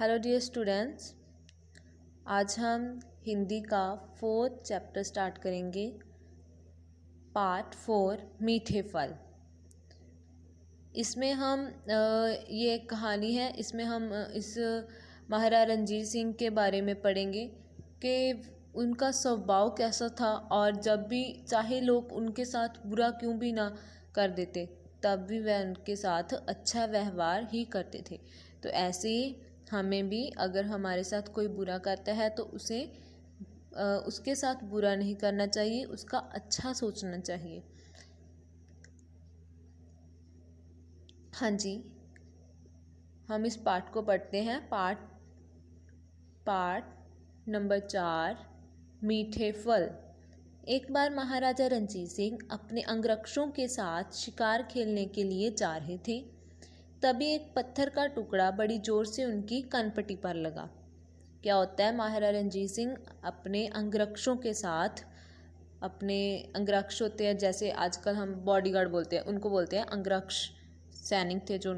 Hello dear students, आज हम हिंदी का 4th चैप्टर स्टार्ट करेंगे। पार्ट 4 मीठे फल। इसमें हम ये एक कहानी है। इसमें हम इस महाराजा रणजीत सिंह के बारे में पढ़ेंगे कि उनका स्वभाव कैसा था और जब भी चाहे लोग उनके साथ बुरा क्यों भी ना कर देते तब भी वह उनके साथ अच्छा व्यवहार ही करते थे। तो ऐसे ही हमें भी अगर हमारे साथ कोई बुरा करता है तो उसके साथ बुरा नहीं करना चाहिए, उसका अच्छा सोचना चाहिए। हाँ जी, हम इस पाठ को पढ़ते हैं। पाठ नंबर 4 मीठे फल। एक बार महाराजा रणजीत सिंह अपने अंगरक्षकों के साथ शिकार खेलने के लिए जा रहे थे। तभी एक पत्थर का टुकड़ा बड़ी जोर से उनकी कनपटी पर लगा। क्या होता है, महाराजा रणजीत सिंह अपने अंगरक्षकों के साथ, अपने अंगरक्षक होते हैं जैसे आजकल हम बॉडीगार्ड बोलते हैं, उनको बोलते हैं अंगरक्ष। सैनिक थे जो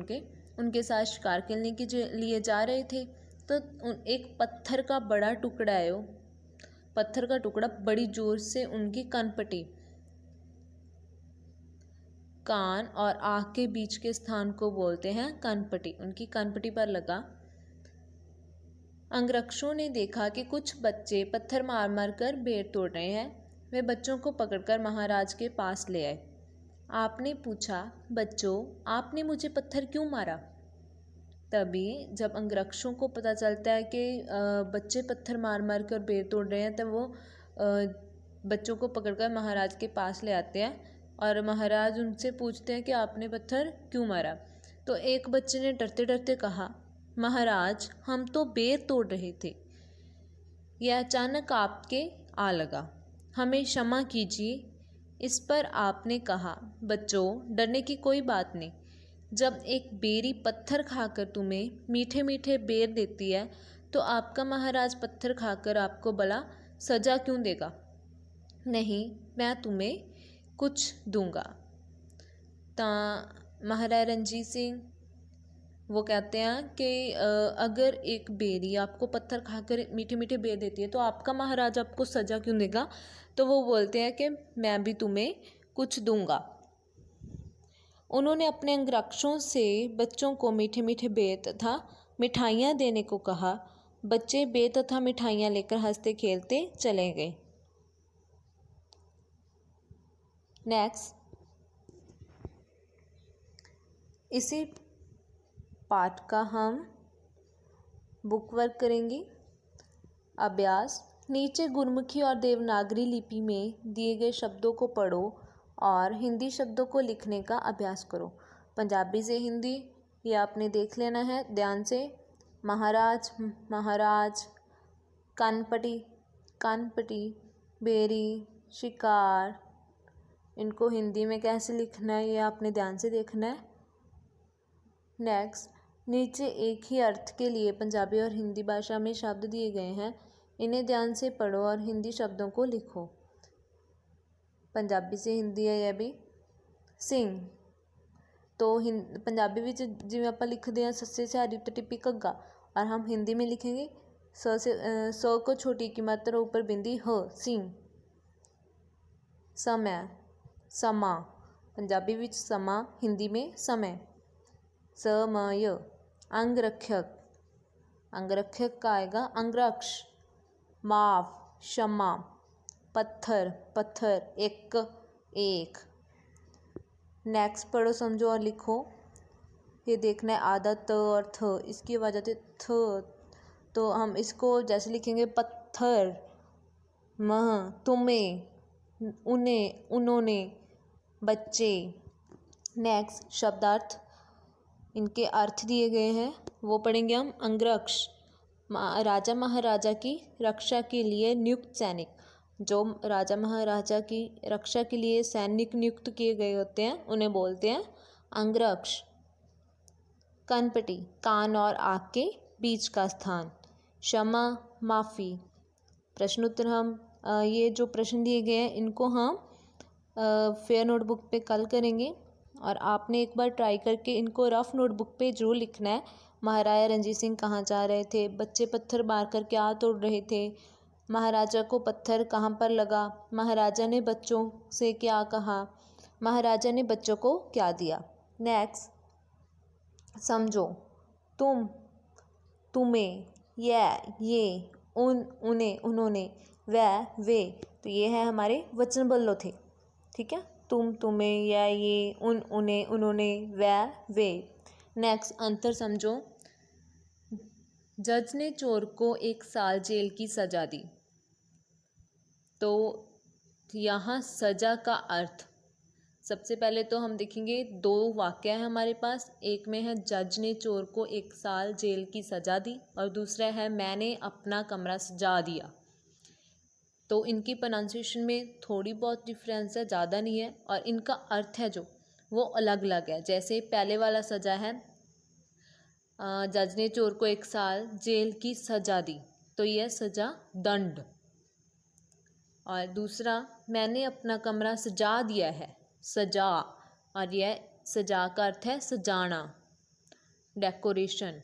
उनके साथ शिकार खेलने के लिए जा रहे थे। तो एक पत्थर का बड़ा टुकड़ा है, पत्थर का टुकड़ा बड़ी जोर से उनकी कनपटी, कान और आँख के बीच के स्थान को बोलते हैं कनपटी, उनकी कनपटी पर लगा। अंगरक्षकों ने देखा कि कुछ बच्चे पत्थर मार मार कर बेर तोड़ रहे हैं। वे बच्चों को पकड़कर महाराज के पास ले आए। आपने पूछा, बच्चों, आपने मुझे पत्थर क्यों मारा? तभी जब अंगरक्षकों को पता चलता है कि बच्चे पत्थर मार मार कर बेर तोड़ रहे हैं, तब वो बच्चों को पकड़कर महाराज के पास ले आते हैं और महाराज उनसे पूछते हैं कि आपने पत्थर क्यों मारा। तो एक बच्चे ने डरते डरते कहा, महाराज, हम तो बेर तोड़ रहे थे, यह अचानक आपके आ लगा, हमें क्षमा कीजिए। इस पर आपने कहा, बच्चों, डरने की कोई बात नहीं। जब एक बेरी पत्थर खाकर तुम्हें मीठे मीठे बेर देती है तो आपका महाराज पत्थर खाकर आपको भला सजा क्यों देगा? नहीं, मैं तुम्हें कुछ दूंगा। महाराजा रणजीत सिंह वो कहते हैं कि अगर एक बेरी आपको पत्थर खाकर मीठे मीठे बेर देती है तो आपका महाराज आपको सजा क्यों देगा? तो वो बोलते हैं कि मैं भी तुम्हें कुछ दूंगा। उन्होंने अपने अंगरक्षकों से बच्चों को मीठे मीठे बेर तथा मिठाइयाँ देने को कहा। बच्चे बेर तथा मिठाइयाँ लेकर हंसते खेलते चले गए। नेक्स्ट, इसी पाठ का हम बुक वर्क करेंगे। अभ्यास, नीचे गुरमुखी और देवनागरी लिपि में दिए गए शब्दों को पढ़ो और हिंदी शब्दों को लिखने का अभ्यास करो। पंजाबी से हिंदी ये आपने देख लेना है ध्यान से। महाराज, महाराज, कनपटी, कनपटी, बेरी, शिकार, इनको हिंदी में कैसे लिखना है ये आपने ध्यान से देखना है। नेक्स्ट, नीचे एक ही अर्थ के लिए पंजाबी और हिंदी भाषा में शब्द दिए गए हैं, इन्हें ध्यान से पढ़ो और हिंदी शब्दों को लिखो। पंजाबी से हिंदी है यह भी। सिंह, तो पंजाबी में जिवें आप लिखते हैं सस्से सिहारी उत्ते टिप्पी घग्गा, और हम हिंदी में लिखेंगे स को छोटी की मात्रा ऊपर बिंदी ह, सिंह। समय, समा, पंजाबी में समा, हिंदी में समय। समय, अंगरक्षक, अंगरक्षक का आएगा अंगरक्ष। माफ, क्षमा। पत्थर, पत्थर, एक, एक। नेक्स्ट पढ़ो, समझो और लिखो। ये देखना है आधा त और थ, इसकी आवाज़ आती है थ, तो हम इसको जैसे लिखेंगे पत्थर, मह, तुम्हें, उन्हें, उन्होंने, बच्चे। नेक्स्ट, शब्दार्थ, इनके अर्थ दिए गए हैं वो पढ़ेंगे हम। अंगरक्ष, राजा महाराजा की रक्षा के लिए नियुक्त सैनिक, जो राजा महाराजा की रक्षा के लिए सैनिक नियुक्त किए गए होते हैं उन्हें बोलते हैं अंगरक्ष। कनपटी, कान और आँख के बीच का स्थान। क्षमा, माफ़ी। प्रश्न उत्तर हम ये जो प्रश्न दिए गए हैं इनको हम फेयर नोटबुक पे कल करेंगे और आपने एक बार ट्राई करके इनको रफ नोटबुक पे जरूर लिखना है। महाराजा रणजीत सिंह कहाँ जा रहे थे, बच्चे पत्थर मार कर क्या तोड़ रहे थे, महाराजा को पत्थर कहाँ पर लगा, महाराजा ने बच्चों से क्या कहा, महाराजा ने बच्चों को क्या दिया। नेक्स्ट समझो। तुम, तुम्हें, यह, ये, उन, उन्हें, उन्होंने, वह, वे, तो ये है हमारे वचन बल्लो थे। ठीक है, तुम, तुम्हें, यह, ये, उन, उन्हें, उन्होंने, वह, वे। नेक्स्ट अंतर समझो। जज ने चोर को 1 साल जेल की सजा दी। तो यहाँ सजा का अर्थ, सबसे पहले तो हम देखेंगे 2 वाक्य है हमारे पास। एक में है जज ने चोर को 1 साल जेल की सजा दी और दूसरा है मैंने अपना कमरा सजा दिया। तो इनकी प्रोनाउंसिएशन में थोड़ी बहुत डिफरेंस है, ज़्यादा नहीं है, और इनका अर्थ है जो वो अलग अलग है। जैसे पहले वाला सजा है जज ने चोर को 1 साल जेल की सजा दी, तो यह सजा दंड। और दूसरा मैंने अपना कमरा सजा दिया है, सजा, और यह सजा का अर्थ है सजाना, डेकोरेशन।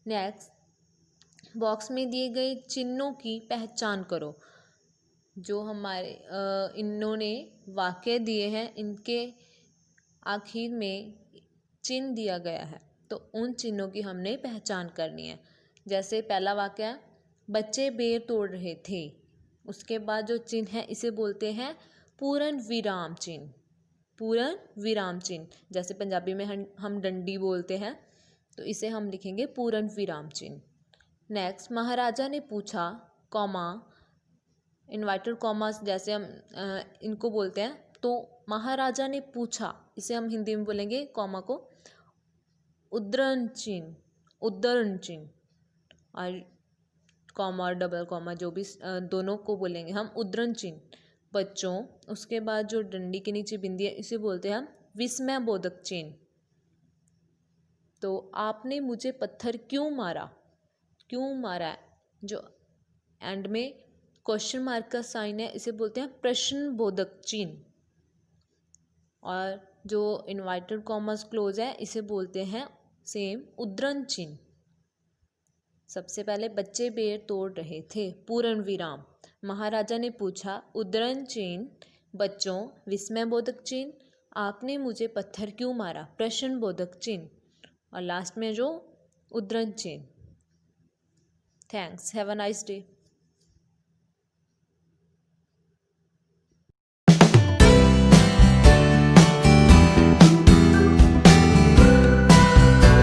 नेक्स्ट बॉक्स में दिए गए चिन्हों की पहचान करो। जो हमारे इन्होंने वाक्य दिए हैं इनके आखिर में चिन्ह दिया गया है, तो उन चिन्हों की हमने पहचान करनी है। जैसे पहला वाक्य है बच्चे बेर तोड़ रहे थे, उसके बाद जो चिन्ह है इसे बोलते हैं पूर्ण विराम चिन्ह। पूर्ण विराम चिन्ह, जैसे पंजाबी में हम डंडी बोलते हैं, तो इसे हम लिखेंगे पूर्ण विराम चिन्ह। नेक्स्ट महाराजा ने पूछा, कॉमा, इन्वर्टेड कॉमास जैसे हम इनको बोलते हैं, तो महाराजा ने पूछा, इसे हम हिंदी में बोलेंगे कॉमा को उद्धरण चिन्ह, उद्धरण चिन्ह, और कॉमा और डबल कॉमा जो भी दोनों को बोलेंगे हम उद्धरण चिन्ह। बच्चों, उसके बाद जो डंडी के नीचे बिंदी है इसे बोलते हैं हम विस्मय बोधक चिन्ह। तो आपने मुझे पत्थर क्यों मारा, क्यों मारा, जो एंड में क्वेश्चन मार्क का साइन है इसे बोलते हैं प्रश्न बोधक चिन्ह। और जो इन्वर्टेड कॉमास क्लोज है इसे बोलते हैं सेम उद्धरण चिन्ह। सबसे पहले बच्चे बेर तोड़ रहे थे, पूर्ण विराम, महाराजा ने पूछा, उद्धरण चिन्ह, बच्चों, विस्मय बोधक चिन्ह, आपने मुझे पत्थर क्यों मारा, प्रश्न बोधक चिन्ह, और लास्ट में जो उद्धरण चिन्ह। Thanks, have a nice day.